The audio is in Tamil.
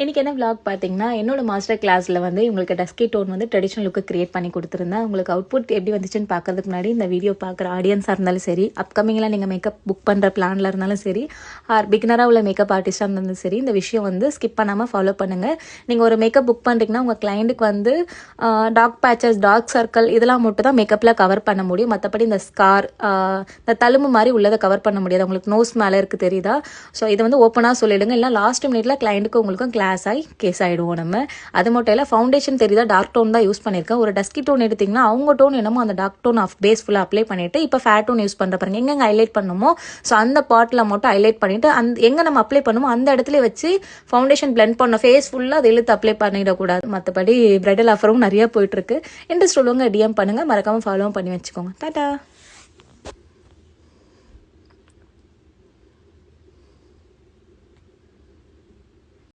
இன்றைக்கி என்ன விளாக் பார்த்தீங்கன்னா, என்னோட மாஸ்டர் கிளாஸில் வந்து உங்களுக்கு டஸ்கி டோன் வந்து ட்ரெடிஷ்னல் லுக்கு கிரியேட் பண்ணி கொடுத்துருந்தேன். உங்களுக்கு அவுட்புட் எப்படி வந்துச்சுன்னு பார்க்கறதுக்கு முன்னாடி இந்த வீடியோ பார்க்குற ஆடியன்ஸாக இருந்தாலும் சரி, அப்கமிங்கில் நீங்கள் மேக்கப் புக் பண்ணுற பிளானில் இருந்தாலும் சரி, ஆர் பிகினராக உள்ள மேக்கப் ஆர்டிஸ்டாக இருந்தாலும் சரி, இந்த விஷயம் வந்து ஸ்கிப் பண்ணாமல் ஃபாலோ பண்ணுங்கள். நீங்கள் ஒரு மேக்கப் புக் பண்ணுறீங்கன்னா உங்கள் கிளைண்ட்டுக்கு வந்து டார்க் பேச்சஸ், டார்க் சர்க்கிள் இதெல்லாம் மட்டும் தான் மேக்கப்பில் கவர் பண்ண முடியும். மற்றபடி இந்த ஸ்கார், இந்த தழும்பு மாதிரி உள்ளதை கவர் பண்ண முடியாது. உங்களுக்கு நோஸ் மேலே இருக்குது தெரியுதா? ஸோ இதை வந்து ஓப்பனாக சொல்லிவிடுங்க. இல்லை லாஸ்ட் மினிட்ல கிளைண்ட்டுக்கு உங்களுக்கும் கிளாஸ் ஆகி கேஸ் ஆகிடுவோம் நம்ம. அது மட்டும் இல்லை, ஃபவுண்டேஷன் தெரியுதா, டார்க் டோன் தான் யூஸ் பண்ணியிருக்கேன். ஒரு டஸ்கி டோன் எடுத்திங்கன்னா அவங்க டோன் என்னமோ அந்த டார்க் டோன் ஆஃப் பேஸ் ஃபுல்லாக அப்ளை பண்ணிவிட்டு இப்போ ஃபேர் டோன் யூஸ் பண்ணுற பாருங்க. எங்கே ஹைலைட் பண்ணுமோ ஸோ அந்த பார்ட்டில் மட்டும் ஹைலைட் பண்ணிவிட்டு எங்கே நம்ம அப்ளை பண்ணுமோ அந்த இடத்துல வச்சு ஃபவுண்டேஷன் பிளெண்ட் பண்ண ஃபேஸ் ஃபுல்லாக அதை இழுத்து அப்ளை பண்ணிடக்கூடாது. மற்றபடி பிரைடல் ஆஃபரும் நிறைய போயிட்டுருக்கு. இன்ட்ரெஸ்ட் உள்ளவங்க டிஎம் பண்ணுங்கள், மறக்காமல் ஃபாலோவும் பண்ணி வச்சுக்கோங்க. டாடா.